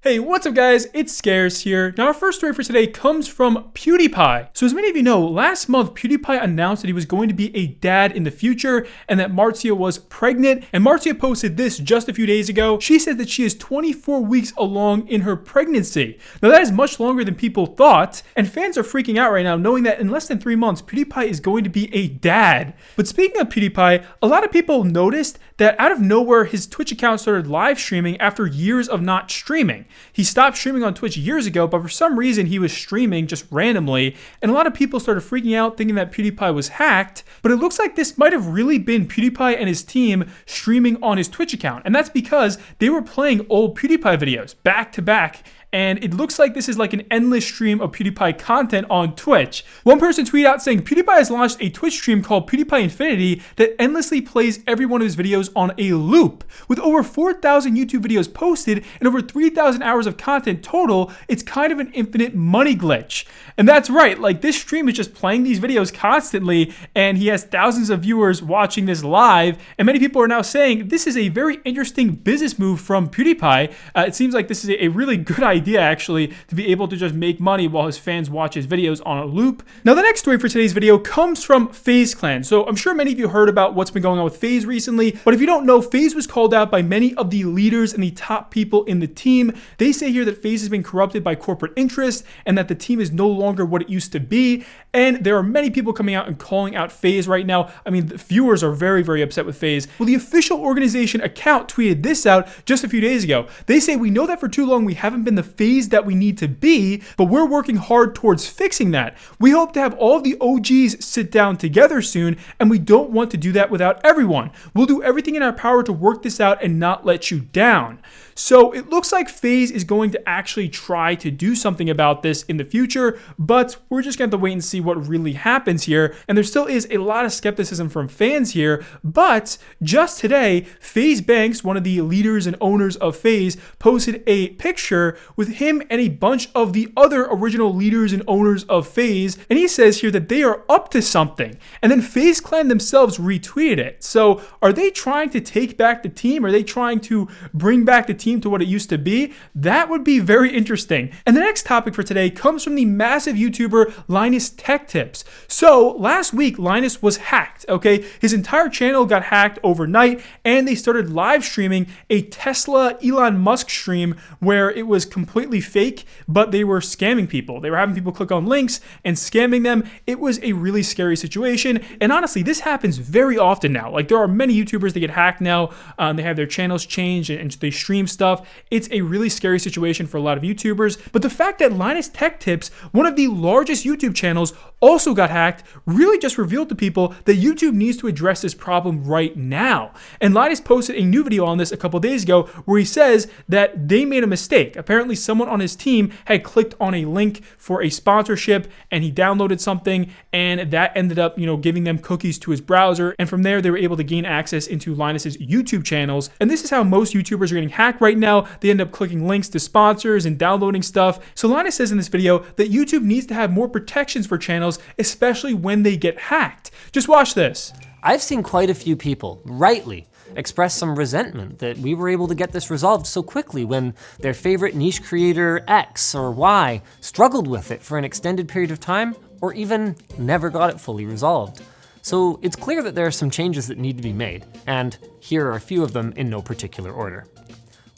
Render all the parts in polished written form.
Hey, what's up guys? It's Scares here. Now our first story for today comes from PewDiePie. So as many of you know, last month PewDiePie announced that he was going to be a dad in the future and that Marcia was pregnant. And Marcia posted this just a few days ago. She said that she is 24 weeks along in her pregnancy. Now that is much longer than people thought, and fans are freaking out right now knowing that in less than 3 months, PewDiePie is going to be a dad. But speaking of PewDiePie, a lot of people noticed that out of nowhere, his Twitch account started live streaming after years of not streaming. He stopped streaming on Twitch years ago, but for some reason he was streaming just randomly, and a lot of people started freaking out thinking that PewDiePie was hacked, but it looks like this might have really been PewDiePie and his team streaming on his Twitch account, and that's because they were playing old PewDiePie videos back to back. And it looks like this is like an endless stream of PewDiePie content on Twitch. One person tweeted out saying PewDiePie has launched a Twitch stream called PewDiePie Infinity that endlessly plays every one of his videos on a loop. With over 4,000 YouTube videos posted and over 3,000 hours of content total, it's kind of an infinite money glitch. And that's right, like this stream is just playing these videos constantly, and he has thousands of viewers watching this live, and many people are now saying this is a very interesting business move from PewDiePie. It seems like this is a really good idea actually, to be able to just make money while his fans watch his videos on a loop. Now the next story for today's video comes from FaZe Clan. So I'm sure many of you heard about what's been going on with FaZe recently, but if you don't know, FaZe was called out by many of the leaders and the top people in the team. They say here that FaZe has been corrupted by corporate interests and that the team is no longer what it used to be. And there are many people coming out and calling out FaZe right now. I mean, the viewers are very, very upset with FaZe. Well, the official organization account tweeted this out just a few days ago. They say, "We know that for too long we haven't been the FaZe that we need to be, but we're working hard towards fixing that. We hope to have all of the OGs sit down together soon, and we don't want to do that without everyone. We'll do everything in our power to work this out and not let you down." So it looks like FaZe is going to actually try to do something about this in the future, but we're just going to have to wait and see what really happens here. And there still is a lot of skepticism from fans here, but just today, FaZe Banks, one of the leaders and owners of FaZe, posted a picture with him and a bunch of the other original leaders and owners of FaZe, and he says here that they are up to something. And then FaZe Clan themselves retweeted it. So are they trying to take back the team? Are they trying to bring back the team to what it used to be? That would be very interesting. And the next topic for today comes from the massive YouTuber LinusTechTips. So last week Linus was hacked, okay? His entire channel got hacked overnight, and they started live streaming a Tesla Elon Musk stream where it was completely fake, but they were scamming people. They were having people click on links and scamming them. It was a really scary situation, and honestly this happens very often now. Like there are many YouTubers that get hacked now. They have their channels changed and they stream stuff. It's a really scary situation for a lot of YouTubers, but the fact that LinusTechTips, one of the largest YouTube channels, also got hacked really just revealed to people that YouTube needs to address this problem right now. And Linus posted a new video on this a couple days ago where he says that they made a mistake. Apparently someone on his team had clicked on a link for a sponsorship and he downloaded something, and that ended up, giving them cookies to his browser, and from there they were able to gain access into Linus's YouTube channels. And this is how most YouTubers are getting hacked right now. They end up clicking links to sponsors and downloading stuff. So Linus says in this video that YouTube needs to have more protections for channels, especially when they get hacked. Just watch this. I've seen quite a few people, rightly, express some resentment that we were able to get this resolved so quickly when their favorite niche creator X or Y struggled with it for an extended period of time, or even never got it fully resolved. So it's clear that there are some changes that need to be made, and here are a few of them in no particular order.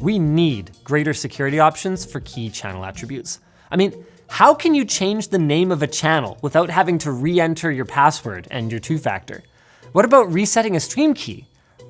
We need greater security options for key channel attributes. I mean, how can you change the name of a channel without having to re-enter your password and your two-factor? What about resetting a stream key?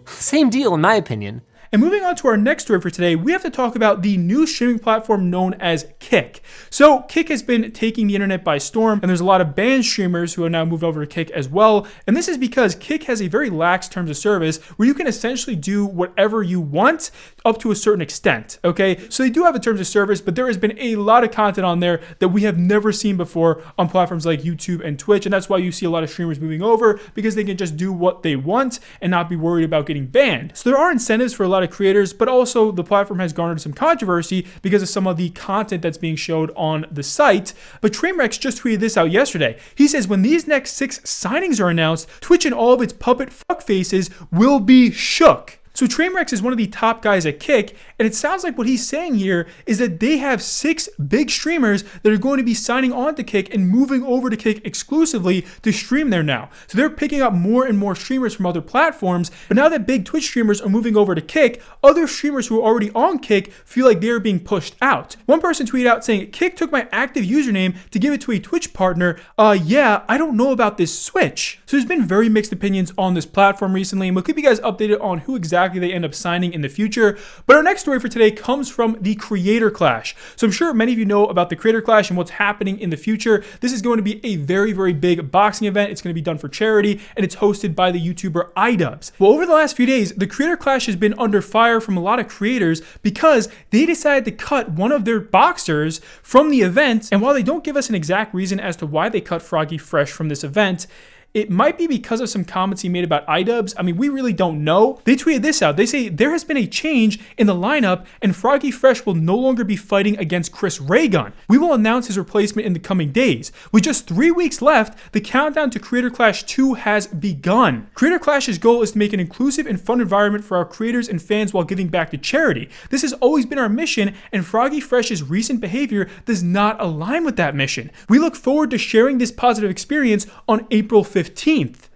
Same deal in my opinion. And moving on to our next story for today, we have to talk about the new streaming platform known as Kick. So Kick has been taking the internet by storm, and there's a lot of banned streamers who have now moved over to Kick as well. And this is because Kick has a very lax terms of service where you can essentially do whatever you want up to a certain extent, okay? So they do have a terms of service, but there has been a lot of content on there that we have never seen before on platforms like YouTube and Twitch, and that's why you see a lot of streamers moving over, because they can just do what they want and not be worried about getting banned. So there are incentives for a lot of creators, but also the platform has garnered some controversy because of some of the content that's being showed on the site. But Trainwrecks just tweeted this out yesterday. He says, when these next 6 signings are announced, Twitch and all of its puppet fuck faces will be shook. So Trainwreck is one of the top guys at Kick, and it sounds like what he's saying here is that they have 6 big streamers that are going to be signing on to Kick and moving over to Kick exclusively to stream there now. So they're picking up more and more streamers from other platforms, but now that big Twitch streamers are moving over to Kick, other streamers who are already on Kick feel like they're being pushed out. One person tweeted out saying, Kick took my active username to give it to a Twitch partner. Yeah, I don't know about this switch. So there's been very mixed opinions on this platform recently, and we'll keep you guys updated on who exactly they end up signing in the future. But our next story for today comes from the Creator Clash. So I'm sure many of you know about the Creator Clash and what's happening in the future. This is going to be a very, very big boxing event. It's going to be done for charity, and it's hosted by the YouTuber Idubbbz. Well, over the last few days, the Creator Clash has been under fire from a lot of creators because they decided to cut one of their boxers from the event. And while they don't give us an exact reason as to why they cut Froggy Fresh from this event, it might be because of some comments he made about Idubbbz. I mean, we really don't know. They tweeted this out. They say there has been a change in the lineup and Froggy Fresh will no longer be fighting against Chris Raygun. We will announce his replacement in the coming days. With just 3 weeks left, the countdown to Creator Clash 2 has begun. Creator Clash's goal is to make an inclusive and fun environment for our creators and fans while giving back to charity. This has always been our mission, and Froggy Fresh's recent behavior does not align with that mission. We look forward to sharing this positive experience on April 15th.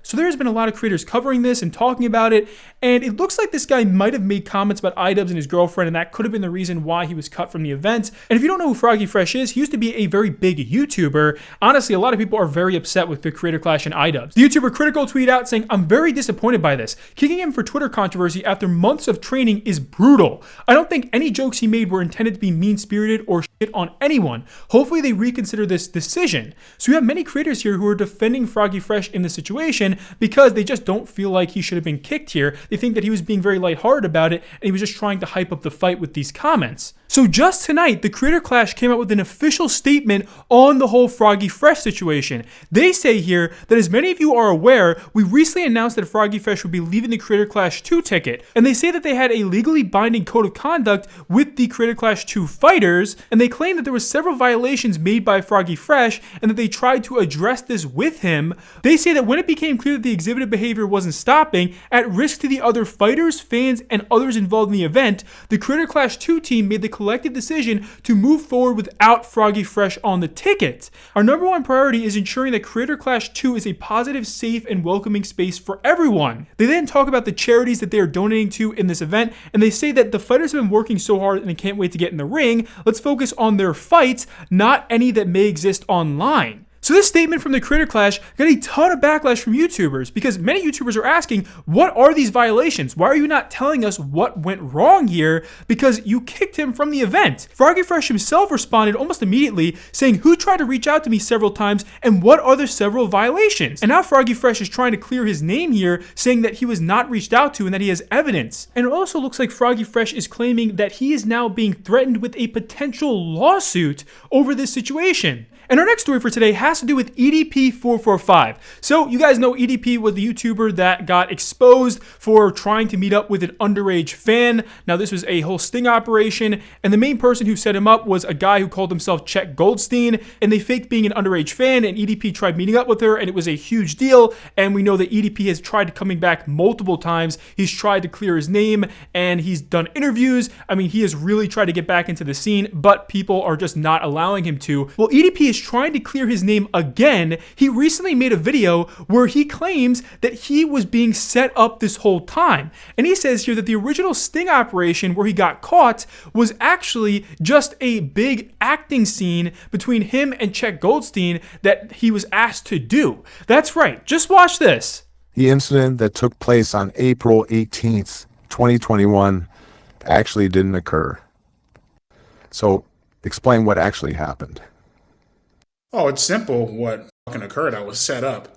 So there's been a lot of creators covering this and talking about it, and it looks like this guy might have made comments about Idubbbz and his girlfriend, and that could have been the reason why he was cut from the event. And if you don't know who Froggy Fresh is, he used to be a very big YouTuber. Honestly, a lot of people are very upset with the Creator Clash and Idubbbz. The YouTuber Critical tweeted out saying, I'm very disappointed by this. Kicking him for Twitter controversy after months of training is brutal. I don't think any jokes he made were intended to be mean-spirited or shit on anyone. Hopefully they reconsider this decision. So you have many creators here who are defending Froggy Fresh in this situation because they just don't feel like he should have been kicked here. They think that he was being very lighthearted about it and he was just trying to hype up the fight with these comments. So just tonight, the Creator Clash came out with an official statement on the whole Froggy Fresh situation. They say here that as many of you are aware, we recently announced that Froggy Fresh would be leaving the Creator Clash 2 ticket. And they say that they had a legally binding code of conduct with the Creator Clash 2 fighters. And they claim that there were several violations made by Froggy Fresh and that they tried to address this with him. They say that when it became clear that the exhibited behavior wasn't stopping, at risk to the other fighters, fans, and others involved in the event, the Creator Clash 2 team made the collective decision to move forward without Froggy Fresh on the ticket. Our number one priority is ensuring that Creator Clash 2 is a positive, safe, and welcoming space for everyone. They then talk about the charities that they are donating to in this event, and they say that the fighters have been working so hard and they can't wait to get in the ring. Let's focus on their fights, not any that may exist online. So this statement from the Creator Clash got a ton of backlash from YouTubers because many YouTubers are asking, what are these violations? Why are you not telling us what went wrong here? Because you kicked him from the event. Froggy Fresh himself responded almost immediately saying, who tried to reach out to me several times and what are the several violations? And now Froggy Fresh is trying to clear his name here, saying that he was not reached out to and that he has evidence. And it also looks like Froggy Fresh is claiming that he is now being threatened with a potential lawsuit over this situation. And our next story for today has to do with EDP445. So you guys know EDP was the YouTuber that got exposed for trying to meet up with an underage fan. Now this was a whole sting operation, and the main person who set him up was a guy who called himself Czech Goldstein, and they faked being an underage fan, and EDP tried meeting up with her, and it was a huge deal. And we know that EDP has tried coming back multiple times. He's tried to clear his name, and he's done interviews. I mean, he has really tried to get back into the scene, but people are just not allowing him to. Well, EDP is trying to clear his name again. He recently made a video where he claims that he was being set up this whole time. And he says here that the original sting operation where he got caught was actually just a big acting scene between him and Czech Goldstein that he was asked to do. That's right. Just watch this. The incident that took place on April 18th, 2021 actually didn't occur. So explain what actually happened. Oh, it's simple. What fucking occurred, I was set up.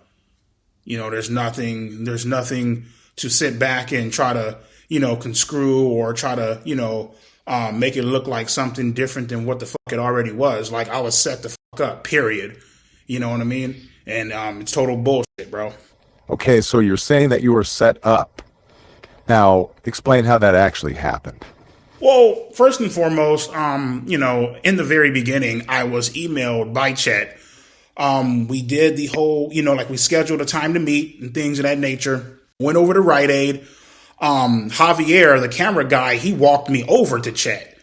You know, there's nothing to sit back and try to, conscrew or try to, make it look like something different than what the fuck it already was. Like, I was set the fuck up, period. You know what I mean? And it's total bullshit, bro. Okay, so you're saying that you were set up. Now, explain how that actually happened. Well, first and foremost, in the very beginning, I was emailed by Chet. We did the whole, we scheduled a time to meet and things of that nature. Went over to Rite Aid. Javier, the camera guy, he walked me over to Chet.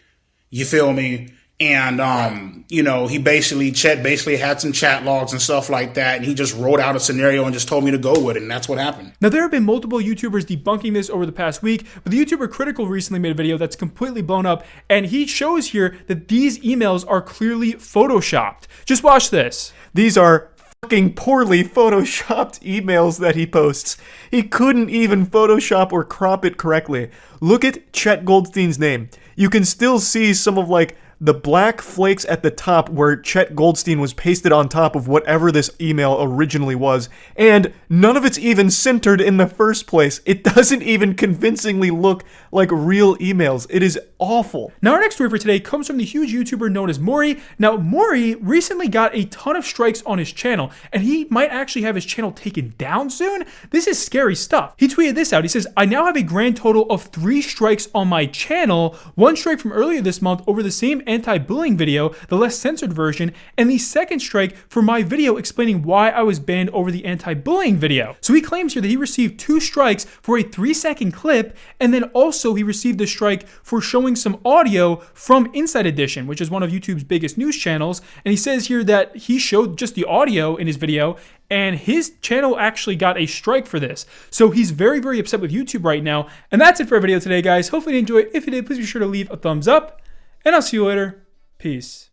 You feel me? And, you know, Chet basically had some chat logs and stuff like that. And he just wrote out a scenario and just told me to go with it. And that's what happened. Now, there have been multiple YouTubers debunking this over the past week, but the YouTuber Critical recently made a video that's completely blown up. And he shows here that these emails are clearly photoshopped. Just watch this. These are fucking poorly photoshopped emails that he posts. He couldn't even Photoshop or crop it correctly. Look at Chet Goldstein's name. You can still see some of like the black flakes at the top where Chet Goldstein was pasted on top of whatever this email originally was, and none of it's even centered in the first place. It doesn't even convincingly look like real emails. It is awful. Now, our next story for today comes from the huge YouTuber known as Mori. Now, Mori recently got a ton of strikes on his channel, and he might actually have his channel taken down soon. This is scary stuff. He tweeted this out. He says, "I now have a grand total of 3 strikes on my channel. 1 strike from earlier this month over the same anti-bullying video, the less censored version, and the 2nd strike for my video explaining why I was banned over the anti-bullying video." So he claims here that he received 2 strikes for a 3-second clip, and then also he received a strike for showing some audio from Inside Edition, which is one of YouTube's biggest news channels. And he says here that he showed just the audio in his video, and his channel actually got a strike for this. So he's very, very upset with YouTube right now. And that's it for our video today, guys. Hopefully you enjoyed. If you did, please be sure to leave a thumbs up. And I'll see you later. Peace.